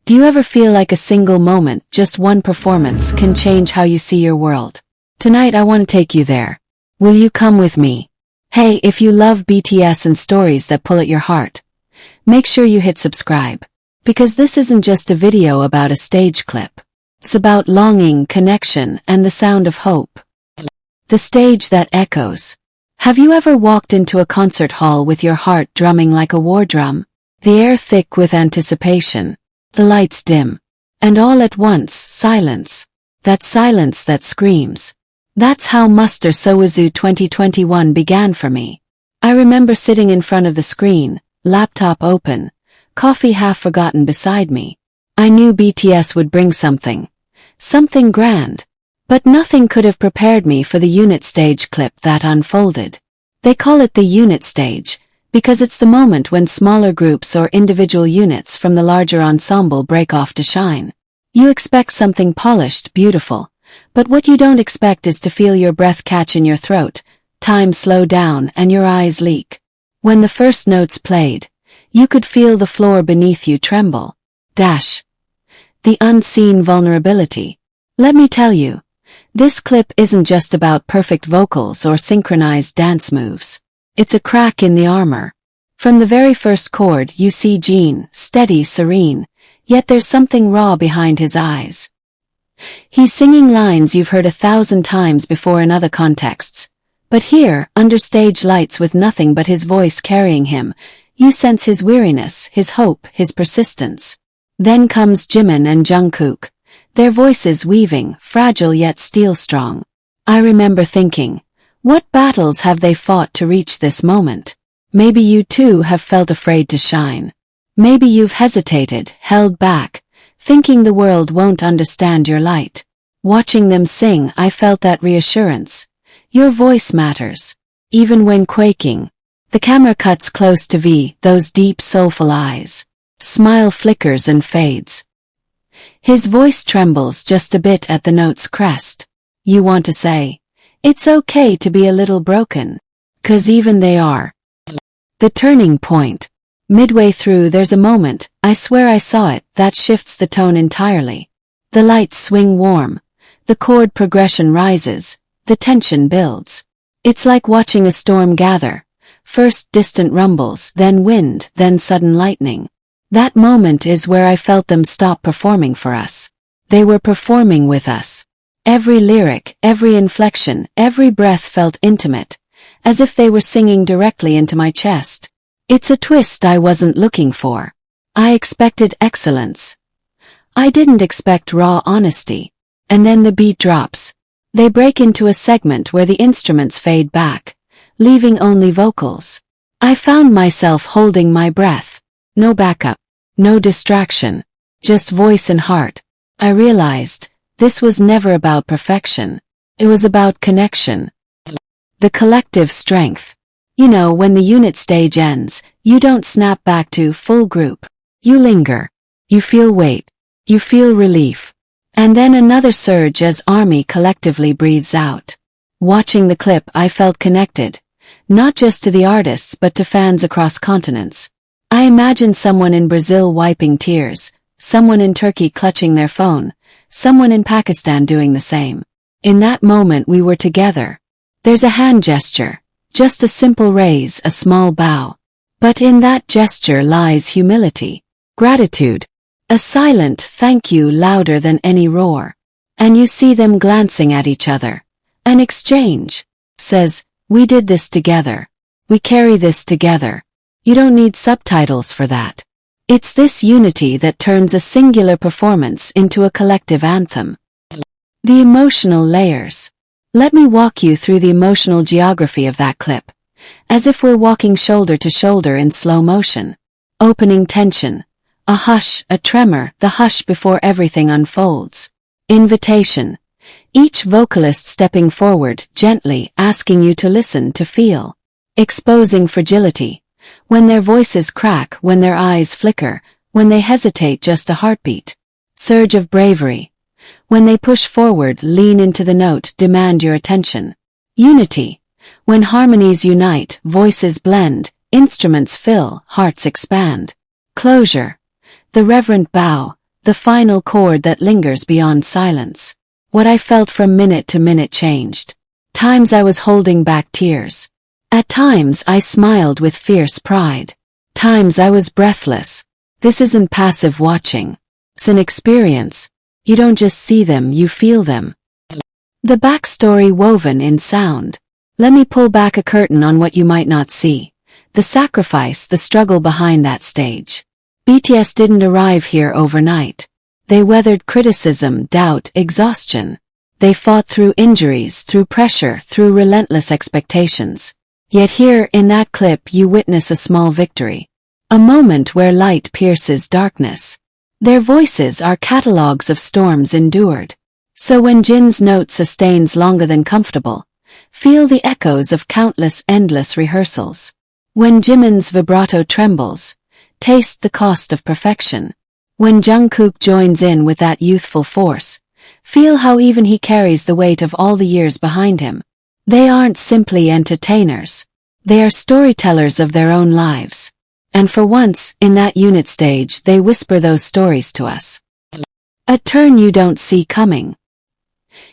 Do you ever feel like a single moment, just one performance, can change how you see your world? Tonight I want to take you there. Will you come with me? Hey, if you love BTS and stories that pull at your heart, make sure you hit subscribe. Because this isn't just a video about a stage clip. It's about longing, connection, and the sound of hope. The stage that echoes. Have you ever walked into a concert hall with your heart drumming like a war drum? The air thick with anticipation, the lights dim, and all at once, silence. That silence that screams. That's how Muster Sowoozoo 2021 began for me. I remember sitting in front of the screen, laptop open, coffee half forgotten beside me. I knew BTS would bring something grand. But nothing could have prepared me for the unit stage clip that unfolded. They call it the unit stage, because it's the moment when smaller groups or individual units from the larger ensemble break off to shine. You expect something polished, beautiful, but what you don't expect is to feel your breath catch in your throat, time slow down and your eyes leak. When the first notes played, you could feel the floor beneath you tremble. The unseen vulnerability. Let me tell you, this clip isn't just about perfect vocals or synchronized dance moves. It's a crack in the armor. From the very first chord you see Jimin, steady, serene, yet there's something raw behind his eyes. He's singing lines you've heard 1,000 times before in other contexts. But here, under stage lights with nothing but his voice carrying him, you sense his weariness, his hope, his persistence. Then comes Jimin and Jungkook. Their voices weaving, fragile yet steel-strong. I remember thinking, what battles have they fought to reach this moment? Maybe you too have felt afraid to shine. Maybe you've hesitated, held back, thinking the world won't understand your light. Watching them sing, I felt that reassurance. Your voice matters. Even when quaking. The camera cuts close to V, those deep soulful eyes. Smile flickers and fades. His voice trembles just a bit at the note's crest. You want to say, it's okay to be a little broken. 'Cause even they are. The turning point. Midway through there's a moment, I swear I saw it, that shifts the tone entirely. The lights swing warm. The chord progression rises. The tension builds. It's like watching a storm gather. First distant rumbles, then wind, then sudden lightning. That moment is where I felt them stop performing for us. They were performing with us. Every lyric, every inflection, every breath felt intimate, as if they were singing directly into my chest. It's a twist I wasn't looking for. I expected excellence. I didn't expect raw honesty. And then the beat drops. They break into a segment where the instruments fade back, leaving only vocals. I found myself holding my breath. No backup. No distraction. Just voice and heart. I realized, this was never about perfection. It was about connection. The collective strength. You know, when the unit stage ends, you don't snap back to full group. You linger. You feel weight. You feel relief. And then another surge as ARMY collectively breathes out. Watching the clip I felt connected. Not just to the artists but to fans across continents. I imagined someone in Brazil wiping tears, someone in Turkey clutching their phone, someone in Pakistan doing the same. In that moment we were together. There's a hand gesture, just a simple raise, a small bow. But in that gesture lies humility, gratitude, a silent thank you louder than any roar. And you see them glancing at each other. An exchange says, we did this together. We carry this together. You don't need subtitles for that. It's this unity that turns a singular performance into a collective anthem. The emotional layers. Let me walk you through the emotional geography of that clip, as if we're walking shoulder to shoulder in slow motion. Opening tension. A hush, a tremor, the hush before everything unfolds. Invitation. Each vocalist stepping forward, gently asking you to listen, to feel. Exposing fragility. When their voices crack, when their eyes flicker, when they hesitate just a heartbeat. Surge of bravery. When they push forward, lean into the note, demand your attention. Unity. When harmonies unite, voices blend, instruments fill, hearts expand. Closure. The reverent bow, the final chord that lingers beyond silence. What I felt from minute to minute changed. Times I was holding back tears. At times I smiled with fierce pride. Times I was breathless. This isn't passive watching. It's an experience. You don't just see them, you feel them. The backstory woven in sound. Let me pull back a curtain on what you might not see. The sacrifice, the struggle behind that stage. BTS didn't arrive here overnight. They weathered criticism, doubt, exhaustion. They fought through injuries, through pressure, through relentless expectations. Yet here, in that clip, you witness a small victory. A moment where light pierces darkness. Their voices are catalogs of storms endured. So when Jin's note sustains longer than comfortable, feel the echoes of countless endless rehearsals. When Jimin's vibrato trembles, taste the cost of perfection. When Jungkook joins in with that youthful force, feel how even he carries the weight of all the years behind him. They aren't simply entertainers. They are storytellers of their own lives. And for once, in that unit stage, they whisper those stories to us. A turn you don't see coming.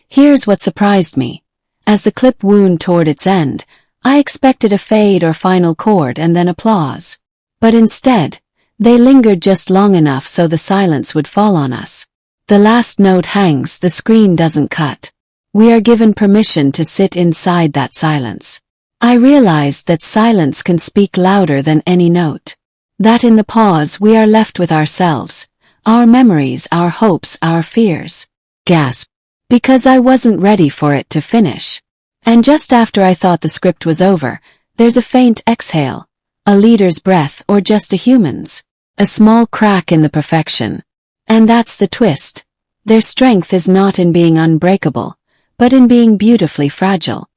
Here's what surprised me. As the clip wound toward its end, I expected a fade or final chord and then applause. But instead, they lingered just long enough so the silence would fall on us. The last note hangs, the screen doesn't cut. We are given permission to sit inside that silence. I realized that silence can speak louder than any note. That in the pause we are left with ourselves, our memories, our hopes, our fears. Gasp. Because I wasn't ready for it to finish. And just after I thought the script was over, there's a faint exhale, a leader's breath or just a human's, a small crack in the perfection. And that's the twist. Their strength is not in being unbreakable, but in being beautifully fragile.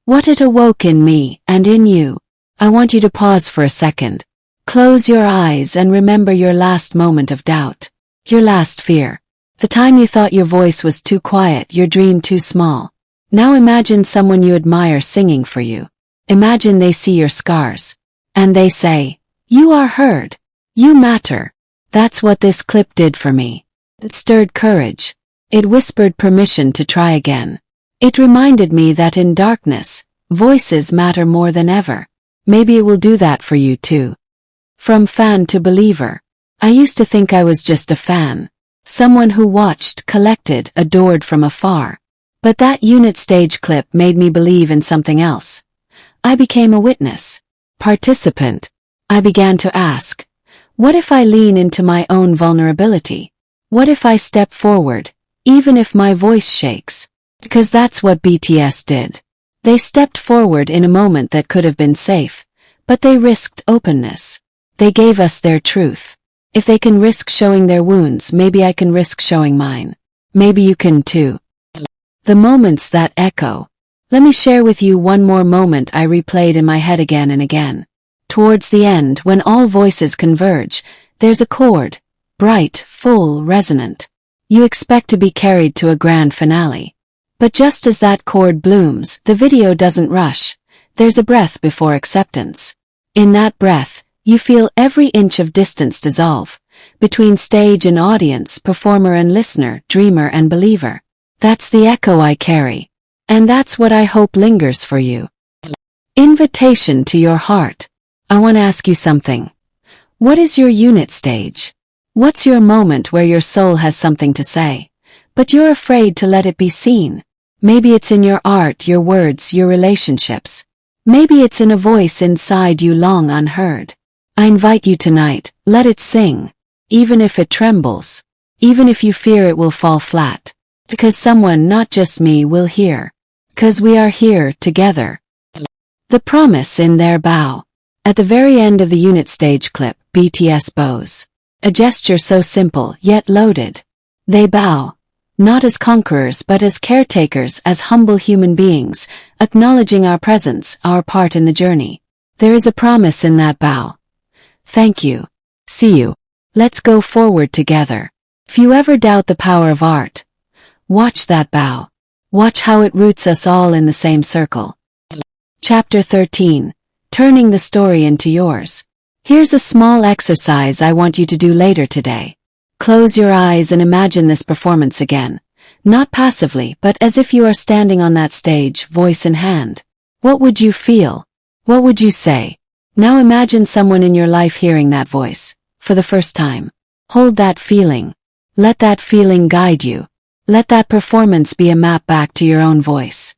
What it awoke in me and in you. I want you to pause for a second. Close your eyes and remember your last moment of doubt. Your last fear. The time you thought your voice was too quiet, your dream too small. Now imagine someone you admire singing for you. Imagine they see your scars. And they say, "You are heard. You matter." That's what this clip did for me. It stirred courage. It whispered permission to try again. It reminded me that in darkness, voices matter more than ever. Maybe it will do that for you too. From fan to believer. I used to think I was just a fan. Someone who watched, collected, adored from afar. But that unit stage clip made me believe in something else. I became a witness. Participant. I began to ask, what if I lean into my own vulnerability? What if I step forward, even if my voice shakes? Because that's what BTS did. They stepped forward in a moment that could have been safe, but they risked openness. They gave us their truth. If they can risk showing their wounds, maybe I can risk showing mine. Maybe you can too. The moments that echo. Let me share with you one more moment I replayed in my head again and again. Towards the end, when all voices converge, there's a chord. Bright, full, resonant. You expect to be carried to a grand finale. But just as that chord blooms, the video doesn't rush. There's a breath before acceptance. In that breath, you feel every inch of distance dissolve. Between stage and audience, performer and listener, dreamer and believer. That's the echo I carry. And that's what I hope lingers for you. Invitation to your heart. I want to ask you something. What is your unit stage? What's your moment where your soul has something to say, but you're afraid to let it be seen? Maybe it's in your art, your words, your relationships. Maybe it's in a voice inside you long unheard. I invite you tonight, let it sing. Even if it trembles. Even if you fear it will fall flat. Because someone, not just me, will hear. Because we are here together. The promise in their bow. At the very end of the unit stage clip, BTS bows. A gesture so simple, yet loaded. They bow. Not as conquerors but as caretakers, as humble human beings, acknowledging our presence, our part in the journey. There is a promise in that bow. Thank you. See you. Let's go forward together. If you ever doubt the power of art, watch that bow. Watch how it roots us all in the same circle. Chapter 13. Turning the story into yours. Here's a small exercise I want you to do later today. Close your eyes and imagine this performance again. Not passively, but as if you are standing on that stage, voice in hand. What would you feel? What would you say? Now imagine someone in your life hearing that voice, for the first time. Hold that feeling. Let that feeling guide you. Let that performance be a map back to your own voice.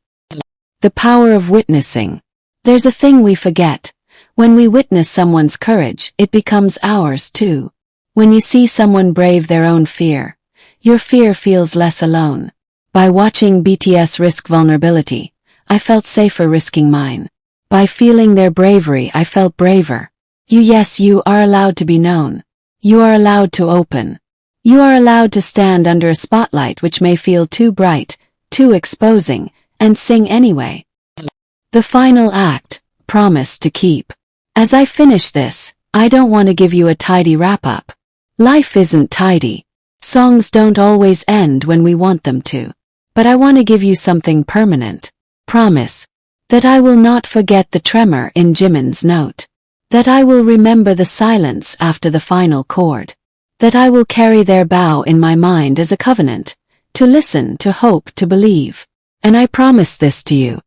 The power of witnessing. There's a thing we forget. When we witness someone's courage, it becomes ours too. When you see someone brave their own fear, your fear feels less alone. By watching BTS risk vulnerability, I felt safer risking mine. By feeling their bravery, I felt braver. You are allowed to be known. You are allowed to open. You are allowed to stand under a spotlight which may feel too bright, too exposing, and sing anyway. The final act, promise to keep. As I finish this, I don't want to give you a tidy wrap-up. Life isn't tidy. Songs don't always end when we want them to. But I want to give you something permanent. Promise. That I will not forget the tremor in Jimin's note. That I will remember the silence after the final chord. That I will carry their bow in my mind as a covenant. To listen, to hope, to believe. And I promise this to you.